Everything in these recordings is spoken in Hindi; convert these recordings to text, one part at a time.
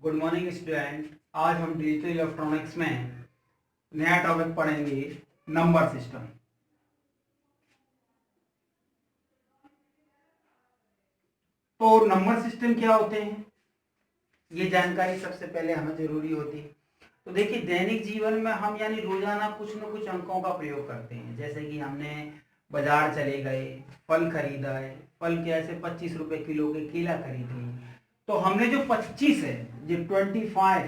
Good morning student. आज हम डिजिटल इलेक्ट्रॉनिक्स में नया टॉपिक पढ़ेंगे, नंबर सिस्टम। तो नंबर सिस्टम क्या होते हैं, ये जानकारी सबसे पहले हमें जरूरी होती है। तो देखिए, दैनिक जीवन में हम यानी रोजाना कुछ न कुछ अंकों का प्रयोग करते हैं। जैसे कि हमने बाजार चले गए, फल खरीदा है, फल के ऐसे 25 रुपए किलो के केला खरीद लिए। तो हमने जो 25 है, ये 25,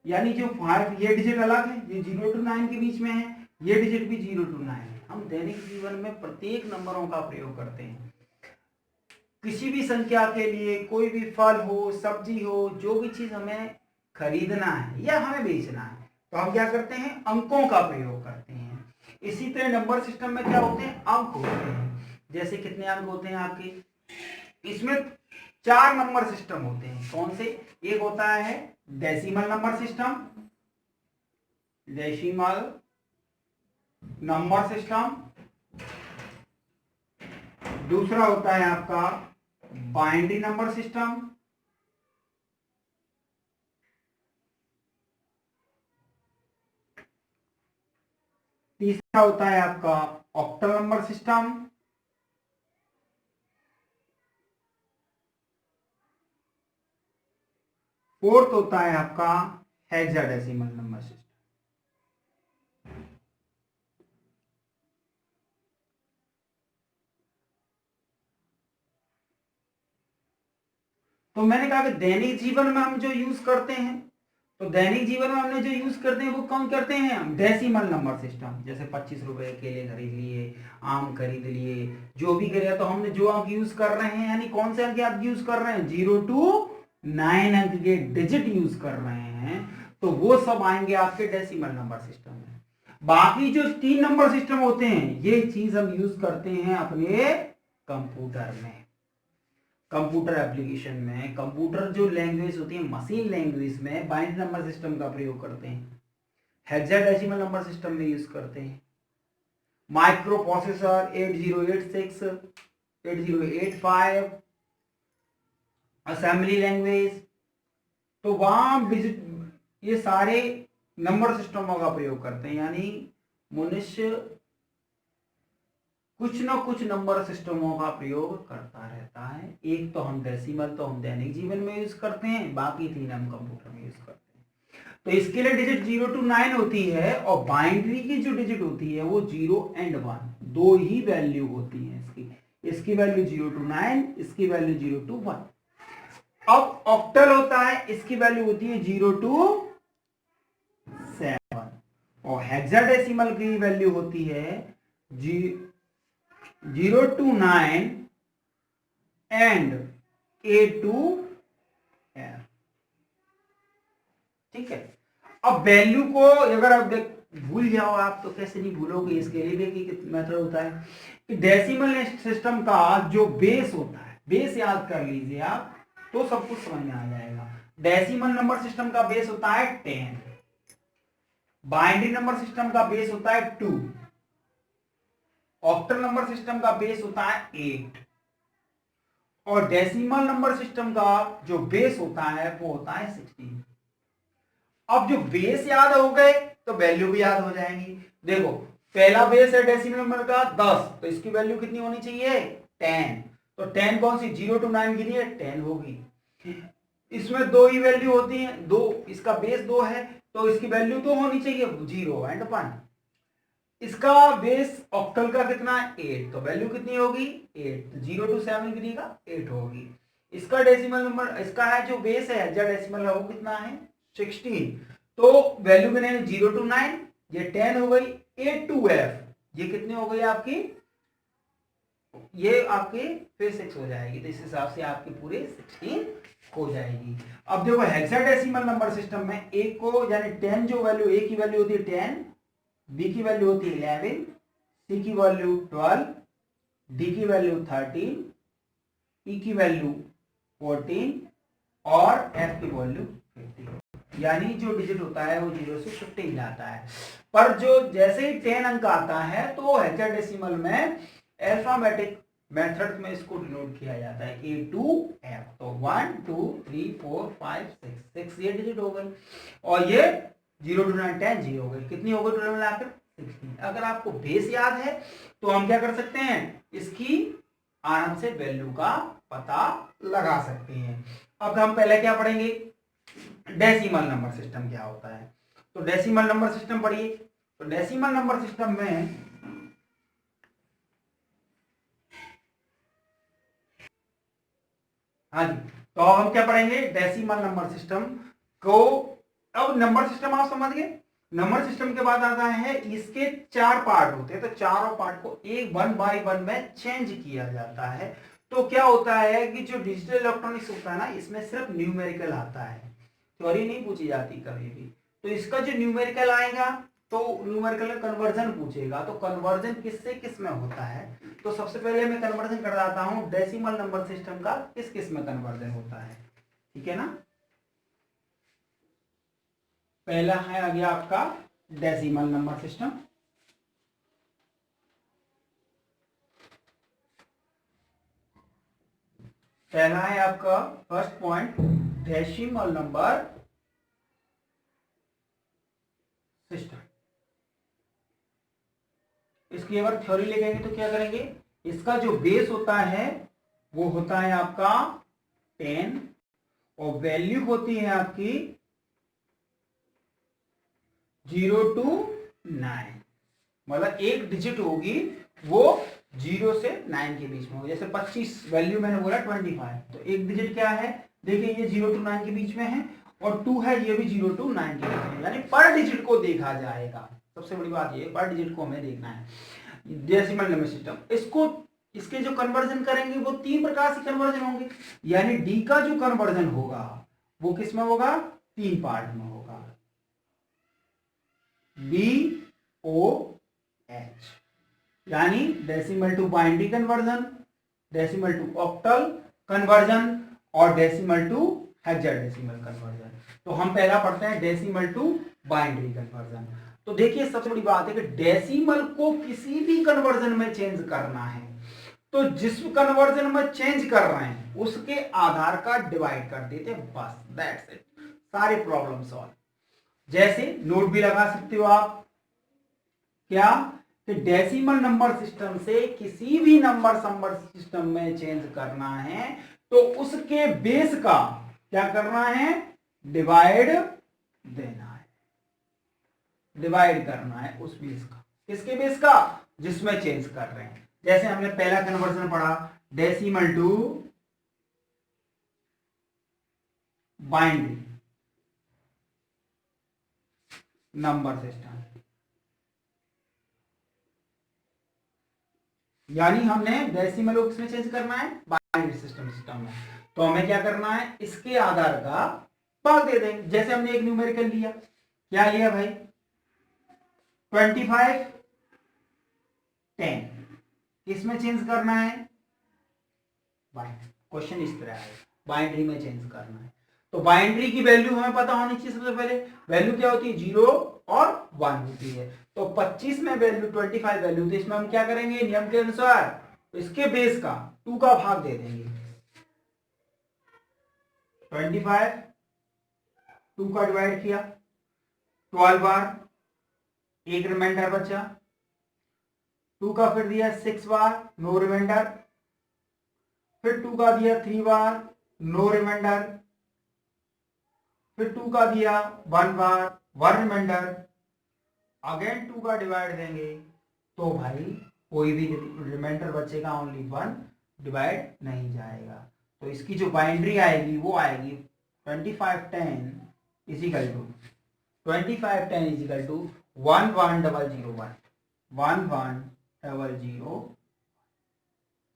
यानी जो 5 ये डिजिट अलग है, ये 0 to 9 के बीच में है, ये डिजिट भी 0 to 9 है। हम दैनिक जीवन में प्रत्येक नंबरों का प्रयोग करते हैं। किसी भी संख्या के लिए, कोई भी फल हो, सब्जी हो, जो भी चीज हमें खरीदना है या हमें बेचना है, तो हम क्या करते हैं, अंकों का प्रयोग करते हैं। इसी तरह नंबर सिस्टम में क्या होते हैं, अंक होते हैं। जैसे कितने अंक होते हैं आपके, इसमें 4 नंबर सिस्टम होते हैं। कौन से? एक होता है decimal number system, decimal number system. दूसरा होता है आपका बाइनरी नंबर सिस्टम। तीसरा होता है आपका ऑक्टल नंबर सिस्टम। फोर्थ होता है आपका हेक्साडेसिमल नंबर सिस्टम। तो मैंने कहा कि दैनिक जीवन में हम जो यूज करते हैं, तो दैनिक जीवन में हमने जो यूज करते हैं वो कौन करते हैं हम, डेसिमल नंबर सिस्टम। जैसे 25 रुपए केले खरीद लिए, आम खरीद लिए, जो भी करे, तो हमने जो अंक यूज कर रहे हैं, यानी कौन से अंक आप यूज कर रहे हैं, 0 to 9 अंक के डिजिट यूज कर रहे हैं, तो वो सब आएंगे आपके डेसिमल नंबर सिस्टम में। बाकी जो 3 नंबर सिस्टम होते हैं, ये चीज हम यूज करते हैं अपने कंप्यूटर में, कंप्यूटर एप्लीकेशन में। कंप्यूटर जो लैंग्वेज होती है, मशीन लैंग्वेज में बाइनरी नंबर सिस्टम का प्रयोग करते हैं, हेक्साडेसिमल नंबर सिस्टम में यूज करते हैं। माइक्रो प्रोसेसर 8086, 8085, असेंबली लैंग्वेज, तो वहां ये सारे नंबर सिस्टमों का प्रयोग करते हैं। यानी मनुष्य कुछ ना कुछ नंबर सिस्टमों का प्रयोग करता रहता है। एक तो हम डेसिमल तो हम दैनिक जीवन में यूज करते हैं, बाकी 3 हम कंप्यूटर में यूज करते हैं। तो इसके लिए डिजिट 0 to 9 होती है, और बाइनरी की जो डिजिट होती है वो 0 and 1, दो ही वैल्यू होती है इसकी वैल्यू 0 to 9, इसकी वैल्यू 0 to 1। अब ऑक्टल होता है, इसकी वैल्यू होती है 0 to 7, और हेक्साडेसिमल की वैल्यू होती है 0 to 9 and 8 to f। ठीक है। अब वैल्यू को अगर आप भूल जाओ आप, तो कैसे नहीं भूलोगे, इसके लिए देखिए मेथड होता है कि डेसिमल सिस्टम का जो बेस होता है, बेस याद कर लीजिए आप, तो सब कुछ समझ में आ जाएगा। डेसिमल नंबर सिस्टम का बेस होता है 10, बाइनरी नंबर सिस्टम का बेस होता है 2, ऑक्टल नंबर सिस्टम का बेस होता है 8, और डेसिमल नंबर सिस्टम का जो बेस होता है वो होता है 16। अब जो बेस याद हो गए तो वैल्यू भी याद हो जाएंगी। देखो, पहला बेस है डेसिमल नंबर का 10, तो इसकी वैल्यू कितनी होनी चाहिए, 10। तो 10 कौन सी, 0 to 9 गिनी है, 10 होगी। इसमें दो ही वैल्यू होती है, दो, इसका बेस 2 है, तो इसकी वैल्यू तो होनी चाहिए 0 and 1। इसका बेस ऑक्टल का कितना है, 8, तो वैल्यू कितनी होगी, 8। 0 to 7 गिनेगा, 8 होगी। इसका डेसिमल नंबर, इसका है जो बेस है डेसिमल है, वो कितना है, 16, तो वैल्यू गिनेंगे 0 to 9, ये 10 हो गई। 8 to f, ये कितनी हो गई आपकी, ये आपके फिर 6 हो जाएगी, तो इस हिसाब से आपके पूरे 16 हो जाएगी। अब देखो, हेक्साडेसिमल नंबर सिस्टम में एक को, यानी 10 जो वैल्यू, ए की वैल्यू होती है 10, बी की वैल्यू होती है 11, सी की वैल्यू 12, डी की वैल्यू 13, ई की वैल्यू 14, और एफ की वैल्यू 50। यानी जो डिजिट होता है वो 0 से 15 आता है। पर जो जैसे ही 10 अंक आता है, तो हेक्साडेसिमल में अल्फाबेटिक मेथड में इसको डिनोट किया जाता है A2F। तो 1 2 3 4 5 6 ये डिजिट हो गई और ये 0 to 9 10 0 हो गई। कितनी हो गई टोटल मिलाकर 16। अगर आपको बेस याद है तो हम क्या कर सकते हैं, इसकी आराम से वैल्यू का पता लगा सकते हैं। अब हम पहले क्या पढ़ेंगे, डेसिमल नंबर सिस्टम क्या होता है। तो डेसिमल नंबर सिस्टम पढ़िए। तो डेसिमल नंबर सिस्टम में हाँ जी, तो अब हम क्या पढ़ेंगे डेसिमल नंबर सिस्टम को। अब नंबर सिस्टम आप समझ गए। नंबर सिस्टम के बाद आता है इसके 4 पार्ट होते हैं, तो चारों पार्ट को एक 1 by 1 में चेंज किया जाता है। तो क्या होता है कि जो डिजिटल इलेक्ट्रॉनिक्स होता है ना, इसमें सिर्फ न्यूमेरिकल आता है, थ्योरी नहीं पूछी जाती कभी भी। तो इसका जो न्यूमेरिकल आएगा तो न्यूमेरिकल में कन्वर्जन पूछेगा, तो कन्वर्जन किससे किस में होता है। तो सबसे पहले मैं कन्वर्जन कर जाता हूं डेसिमल नंबर सिस्टम का किस किस में कन्वर्जन होता है, ठीक है ना। पहला है आ गया आपका डेसिमल नंबर सिस्टम। पहला है आपका first point decimal number system. इसकी अगर थ्योरी लेंगे तो क्या करेंगे, इसका जो बेस होता है वो होता है आपका 10 और वैल्यू होती है आपकी 0 to 9, मतलब एक डिजिट होगी वो 0 से 9 के बीच में होगी। जैसे 25 वैल्यू मैंने बोला 25, तो एक डिजिट क्या है, देखिए ये 0 to 9 के बीच में है और 2 है, ये भी 0 to 9 के बीच में, यानी पर डिजिट को देखा जाएगा। सबसे बड़ी बात ये पर डिजिट को हमें देखना है। डेसिमल नंबर सिस्टम, इसको इसके जो कन्वर्जन करेंगे वो 3 प्रकार से कन्वर्जन होंगे, यानी डी का जो कन्वर्जन होगा वो किस में होगा, 3 पार्ट में होगा, BOH, यानी decimal to binary conversion, decimal to octal conversion और डेसिमल टू हेक्साडेसिमल कन्वर्जन। तो हम पहला पढ़ते हैं डेसिमल टू बाइनरी कन्वर्जन। तो देखिए सबसे बड़ी बात है कि डेसिमल को किसी भी कन्वर्जन में चेंज करना है, तो जिस कन्वर्जन में चेंज कर रहे हैं उसके आधार का डिवाइड कर देते हैं, बस दैट्स इट, सारी प्रॉब्लम सॉल्व। जैसे नोट भी लगा सकते हो आप, क्या कि डेसिमल नंबर सिस्टम से किसी भी नंबर सिस्टम में चेंज करना है तो उसके बेस का क्या करना है, डिवाइड देना है, डिवाइड करना है उस बेस का, किसके बेस का, जिसमें चेंज कर रहे हैं। जैसे हमने पहला कन्वर्जन पढ़ा decimal to binary number system, यानी हमने डेसिमल को किसमें चेंज करना है, बाइनरी सिस्टम में। तो हमें क्या करना है, इसके आधार का भाग दे देंगे। जैसे हमने एक न्यूमेरिकल लिया, क्या लिया भाई 25 10, किसमें चेंज करना है, क्वेश्चन इस तरह है, बाइनरी में चेंज करना है। तो बाइनरी की वैल्यू हमें पता होनी चाहिए। सबसे पहले वैल्यू क्या होती है, 0 और 1 होती है। तो 25 में वैल्यू 25 वैल्यू, तो इसमें हम क्या करेंगे नियम के अनुसार इसके बेस का 2 का भाग दे देंगे। 25 2 का डिवाइड किया 12 बार, एक रिमाइंडर बचा, 2 का फिर दिया 6 बार, नो रिमाइंडर, फिर 2 का दिया 3 बार, नो रिमाइंडर, फिर 2 का दिया 1 बार, 1 रिमाइंडर, अगेन 2 का डिवाइड देंगे, तो भाई कोई भी रिमाइंडर बचेगा, ओनली 1 डिवाइड नहीं जाएगा। तो इसकी जो बाइनरी आएगी वो आएगी 25 10 इजिकल टू 25 10 इजिकल टू 11001 1100,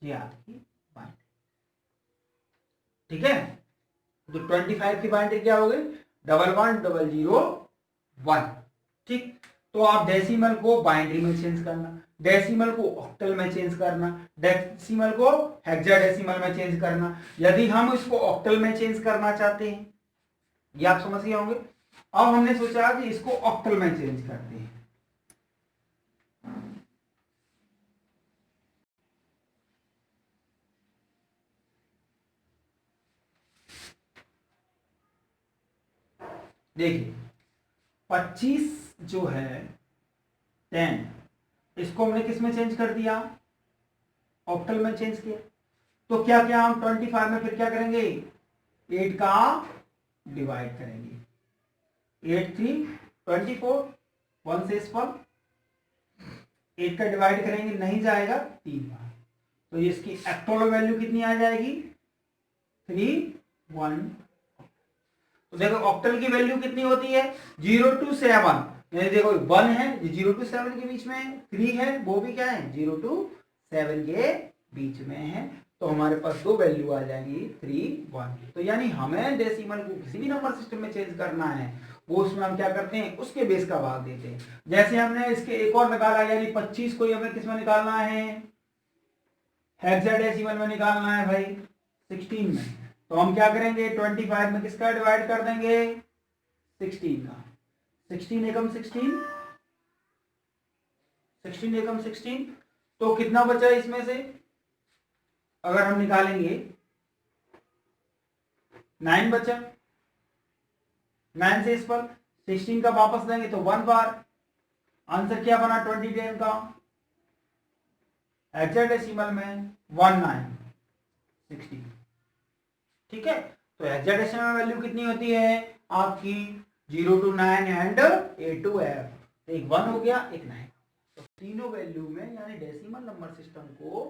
ये आपकी बाइनरी, ठीक है। तो 25 की बाइनरी क्या हो गई 11001, ठीक। तो आप डेसिमल को बाइनरी में चेंज करना, डेसिमल को ऑक्टल में चेंज करना, डेसिमल को हेक्साडेसिमल में चेंज करना। यदि हम इसको ऑक्टल में चेंज करना चाहते हैं, ये आप समझ गए होंगे। अब हमने सोचा कि इसको ऑक्टल में चेंज करते हैं। देखिए 25 जो है 10, इसको हमने किस में चेंज कर दिया, ऑक्टल में चेंज किया। तो क्या क्या हम 25 में फिर क्या करेंगे, 8 का डिवाइड करेंगे, 8 3 24, 1 से स्पॉल 8 का डिवाइड करेंगे, नहीं जाएगा 3 बार, तो इसकी एक्टोल वैल्यू कितनी आ जाएगी 3 1। तो देखो ऑक्टल की वैल्यू कितनी होती है 0 to 7, यानी देखो 1 है 0 to 7 के बीच में, 3 है वो भी क्या है 0 to 7 के बीच में है, तो हमारे पास दो वैल्यू आ जाएंगी 3 1। तो यानी हमें डेसिमल को किसी भी नंबर सिस्टम में चेंज करना है, वो उसमें हम क्या करते हैं उसके बेस का भाग देते हैं। जैसे हमने इसके एक और निकाला, यानी 25 को हमें किस में निकालना है, हेक्साडेसिमल में निकालना है भाई 16 में। तो हम क्या करेंगे 25 में किसका डिवाइड कर देंगे 16 का, 16 एकम 16, 16 एकम 16, तो कितना बचा इसमें से, अगर हम निकालेंगे 9 बचा, 9 से इस पर 16 का वापस देंगे तो 1 बार, आंसर क्या बना 20 का, हेक्साडेसिमल में 1960। ठीक है, तो हेक्साडेसिमल वैल्यू कितनी होती है आपकी 0 to 9 and A to F, तो एक 1 हो गया एक 9, तो तीनों वैल्यू में यानी डेसिमल नंबर सिस्टम को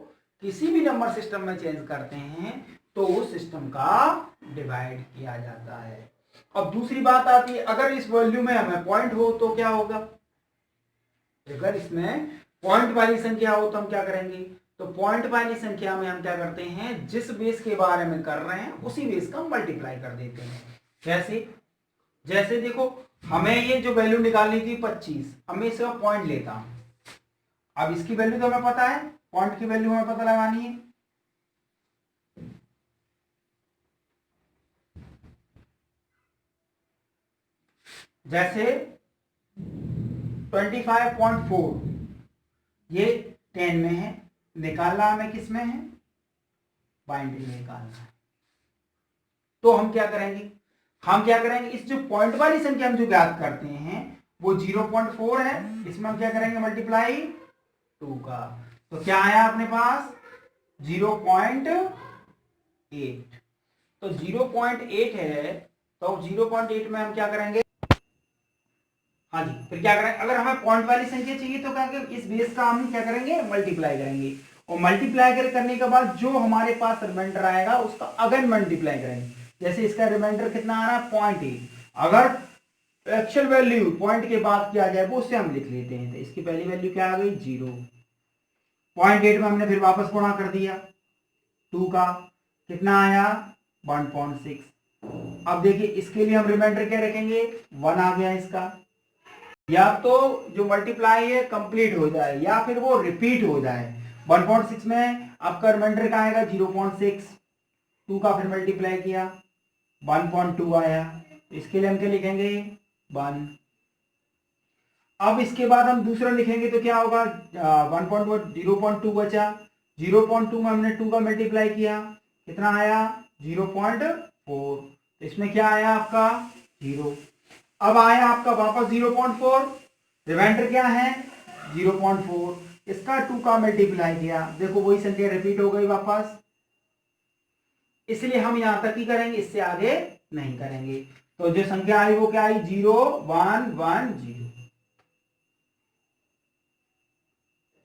किसी भी नंबर सिस्टम में चेंज करते हैं तो उस सिस्टम का डिवाइड किया जाता है। अब दूसरी बात आती है, अगर इस वैल्यू में हमें पॉइंट हो तो क्या होगा, अगर इसमें पॉइंट वाली संख्या हो तो हम क्या करेंगे, तो पॉइंट वाली संख्या में हम क्या करते हैं जिस बेस के बारे में कर रहे हैं उसी बेस का मल्टीप्लाई कर देते हैं। कैसे, जैसे देखो हमें ये जो वैल्यू निकालनी थी 25, अब मैं इसका पॉइंट लेता हूं, अब इसकी वैल्यू तो हमें पता है, पॉइंट की वैल्यू हमें पता लगानी है। जैसे 25.4 ये 10 में है, निकालना हमें किस में है, बाइनरी में निकालना है। तो हम क्या करेंगे इस जो पॉइंट वाली संख्या हम जो ज्ञात करते हैं वो 0.4 है, इसमें हम क्या करेंगे मल्टीप्लाई 2 का, तो क्या आया अपने पास 0.8, तो 0.8 है, तो 0.8 में हम क्या करेंगे, हाँ जी फिर क्या करें, अगर हमें पॉइंट वाली संख्या चाहिए तो क्या करेंगे इस बेस का हम क्या करेंगे मल्टीप्लाई करेंगे, और मल्टीप्लाई करने के बाद जो हमारे पास रिमाइंडर आएगा उसका अगेन मल्टीप्लाई करेंगे। जैसे इसका रिमाइंडर कितना आ रहा है 0.8, अगर एक्चुअल वैल्यू पॉइंट के बाद किया जाए वो उससे हम लिख लेते हैं, तो इसकी पहली वैल्यू क्या आ गई 0, 0.8 में हमने फिर वापस गुणा कर दिया 2 का, कितना आया 1.6। अब देखिए इसके लिए हम रिमाइंडर क्या रखेंगे 1 आ गया इसका, या तो जो मल्टीप्लाई है कंप्लीट हो जाए या फिर वो रिपीट हो जाए। 1.6 में आपका रिमाइंडर का आएगा 0.6, 2 का फिर मल्टीप्लाई किया 1.2 आया, इसके लिए हम क्या लिखेंगे 1। अब इसके बाद हम दूसरा लिखेंगे तो क्या होगा 0.2 बचा, 0.2 में हमने 2 का मल्टीप्लाई किया, कितना आया 0.4, इसमें क्या आया आपका 0। अब आया आपका वापस 0.4, रिमाइंडर क्या है 0.4, इसका 2 का मल्टीप्लाई किया, देखो वही संख्या रिपीट हो गई वापस, इसलिए हम यहां तक ही करेंगे, इससे आगे नहीं करेंगे। तो जो संख्या आई वो क्या आई 0 1 1 0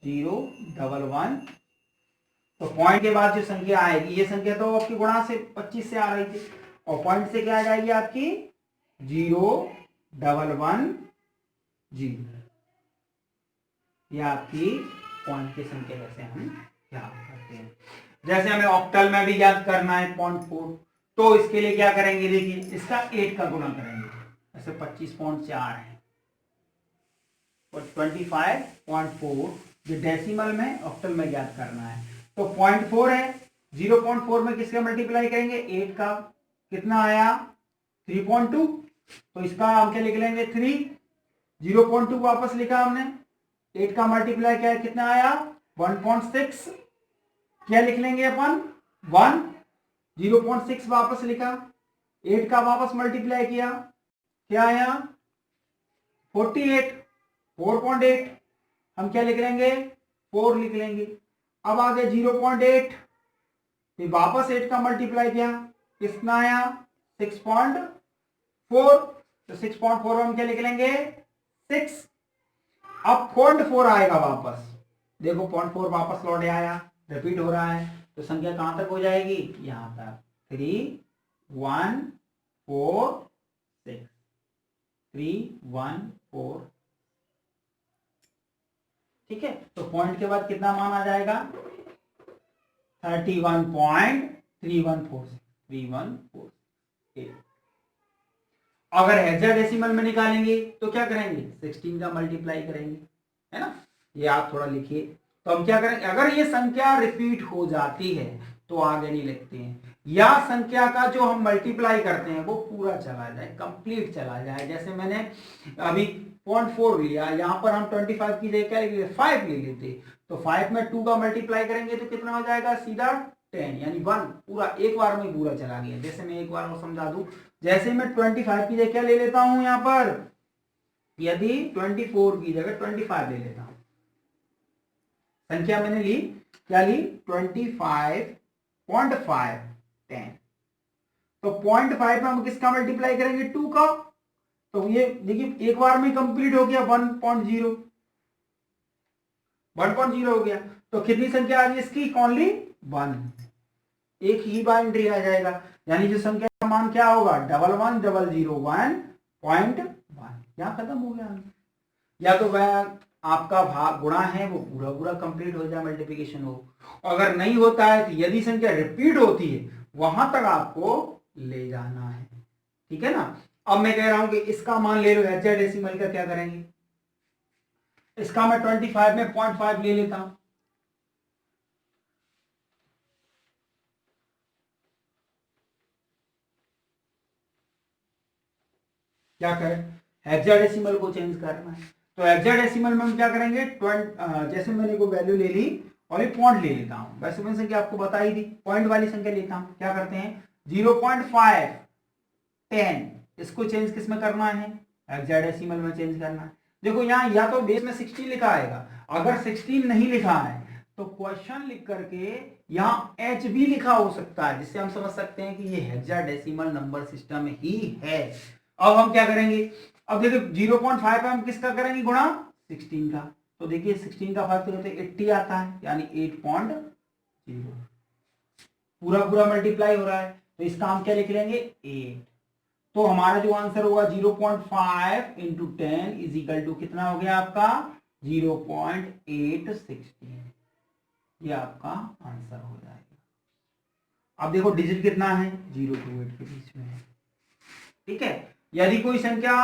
0 1 1, तो पॉइंट के बाद जो संख्या आएगी, ये संख्या तो आपकी गुणा से 25 से आ रही थी, और पॉइंट से क्या आ जाएगी आपकी 0 1 1 0, ये आपकी पॉइंट की संख्या जैसे हम याद करते हैं। जैसे हमें ऑक्टल में भी याद करना है 0.4, तो इसके लिए क्या करेंगे, देखिए इसका 8 का गुणा करेंगे, ऐसे 25.4 है और 25.4 जो डेसिमल में ऑक्टल में याद करना है, तो 0.4 है, 0.4 में किसका मल्टीप्लाई करेंगे 8 का, कितना आया 3.2, तो इसका हम क्या लिख लेंगे 3, 0.2 वापस लिखा हमने, 8 का मल्टीप्लाई किया कितना आया 1.6, क्या लिख लेंगे अपन 1, 0.6 वापस लिखा, 8 का वापस मल्टीप्लाई किया क्या आया 48, 4.8 हम क्या लिख लेंगे 4 लिख लेंगे। अब आ गया 0.8, फिर वापस 8 का मल्टीप्लाई किया, कितना आया 6.4, तो 6.4 हम क्या लिख लेंगे 6। अब 0.4 आएगा वापस, देखो 0.4 वापस लौटे आया, रिपीट हो रहा है, तो संख्या कहां तक हो जाएगी यहां तक 3 1 4 6, 3 1 4। ठीक है, तो पॉइंट के बाद कितना मान आ जाएगा 31.3146। अगर हेक्साडेसिमल में निकालेंगे तो क्या करेंगे 16 का मल्टीप्लाई करेंगे, है ना। ये आप थोड़ा लिखिए। तो हम क्या करेंगे, अगर ये संख्या रिपीट हो जाती है तो आगे नहीं लिखते हैं, या संख्या का जो हम मल्टीप्लाई करते हैं वो पूरा चला जाए, कंप्लीट चला जाए। जैसे मैंने अभी 0.4 लिया, यहां पर हम 25 की जगह क्या लिख लेते 5 ले लेते, तो 5 में 2 का मल्टीप्लाई करेंगे तो कितना हो जाएगा सीधा 10, यानी 1 पूरा एक बार में पूरा चला गया। जैसे मैं एक बार और समझा दूं, जैसे मैं 25 की जगह क्या ले लेता हूं यहां पर, यदि 24 की जगह 25 ले लेता हूं, संख्या मैंने ली क्या ली 25.5 10, तो 0.5 में हम किसका मल्टीप्लाई करेंगे 2 का, तो ये देखिए एक बार में कंप्लीट हो गया 1.0 हो गया। तो कितनी संख्या आ गई इसकी ओनली 1, एक ही बाइंड्री आ जाएगा, यानी जो संख्या का मान क्या होगा 11,001.1, यहां खत्म हो गया। या तो वह आपका भाग गुणा है वो पूरा पूरा कंप्लीट हो जाए, मल्टीप्लिकेशन हो। अगर नहीं होता है तो यदि संख्या रिपीट होती है वहां तक आपको ले जाना है, ठीक है ना। अब मैं कह रहा हूं कि इसका मान ले लो, हेक्साडेसिमल का क्या करेंगे, इसका मैं 25 में 0.5 ले लेता हूं, क्या करें हेक्साडेसिमल को चेंज करना है, तो हेक्साडेसिमल में हम क्या करेंगे जैसे मैंने को वैल्यू ले ली और ये पॉइंट ले लेता हूं, वैसे मैंने संख्या आपको बताई थी, पॉइंट वाली संख्या लेता हूं, क्या करते हैं 0.5 10, इसको चेंज किस में करना है हेक्साडेसिमल में चेंज करना है। देखो यहाँ या तो बेस में 16 लिखा आएगा, अगर 16 नहीं लिखा है तो क्वेश्चन लिख करके यहाँ एच भी लिखा हो सकता है, जिससे हम समझ सकते हैं कि ये हेक्साडेसिमल नंबर सिस्टम ही है। अब हम क्या करेंगे, अब देखिए 0.5 पे हम किसका करेंगे गुणा 16 का, तो देखिए 16 का 5 तो 80 आता है, यानी 8.0 पूरा पूरा मल्टीप्लाई हो रहा है, तो इसका हम क्या लिख लेंगे 8। तो हमारा जो आंसर होगा 0.5 इंटू 10 इज इक्वल टू कितना हो गया आपका 0.816, ये आपका आंसर हो जाएगा। अब देखो डिजिट कितना है 0 to 8 के बीच में है, ठीक है। यदि कोई संख्या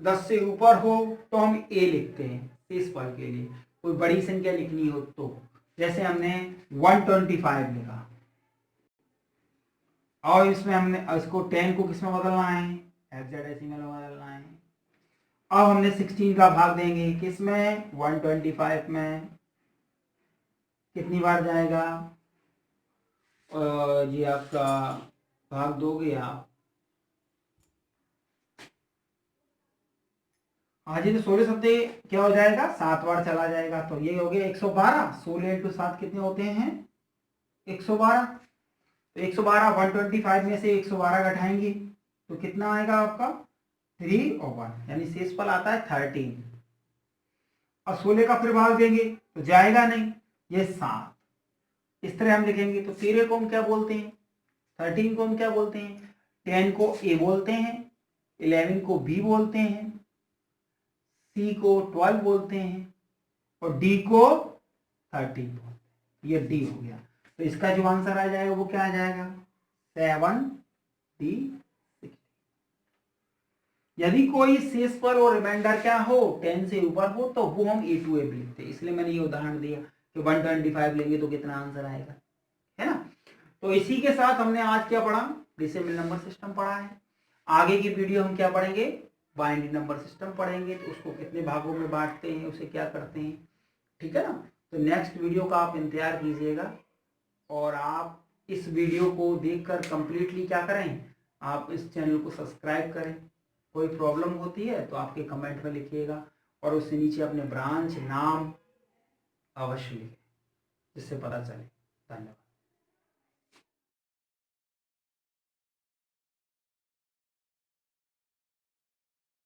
10 से ऊपर हो तो हम ए लिखते हैं शेष फल के लिए, कोई बड़ी संख्या लिखनी हो तो, जैसे हमने 125 लिखा, और इसमें हमने इसको 10 को किसमें बदलना है हेक्साडेसिमल में बदलना है। अब हमने 16 का भाग देंगे किसमें 125 में, कितनी बार जाएगा ये आपका भाग दोगे आप, हाँ जी, तो 16 सत्ते क्या हो जाएगा 7 बार चला जाएगा, तो ये हो गया 112, 16 इंटू 7 कितने होते हैं 112, तो 112 125 में से 112 घटाएंगे तो कितना आएगा आपका 3 और 1, यानी शेष फल आता है 13। अब 16 का फिर भाग देंगे तो जाएगा नहीं, ये 7, इस तरह हम लिखेंगे। तो 13 को हम क्या बोलते हैं 13 को हम क्या बोलते हैं 10 को ए बोलते हैं, 11 को बी बोलते हैं, सी को 12 बोलते हैं और डी को 13 बोलते हैं, ये डी हो गया। तो इसका जो आंसर आ जाएगा वो क्या आ जाएगा 7D। यदि कोई शेषफल और रिमाइंडर क्या हो 10 से ऊपर हो तो वो हम A to F लिखते हैं, इसलिए मैंने ये उदाहरण दिया कि 125 लेंगे तो कितना आंसर आएगा, है ना। तो इसी के साथ हमने आज क्या पढ़ा डेसिमल नंबर सिस्टम पढ़ा है। आगे की वीडियो हम क्या पढ़ेंगे बाइनरी नंबर सिस्टम पढ़ेंगे, तो उसको कितने भागों में बांटते हैं, उसे क्या करते हैं, ठीक है ना। तो नेक्स्ट वीडियो का आप इंतजार कीजिएगा, और आप इस वीडियो को देखकर कंप्लीटली क्या करें आप इस चैनल को सब्सक्राइब करें, कोई प्रॉब्लम होती है तो आपके कमेंट में लिखिएगा और उससे नीचे अपने ब्रांच नाम अवश्य लिखें जिससे पता चले। धन्यवाद।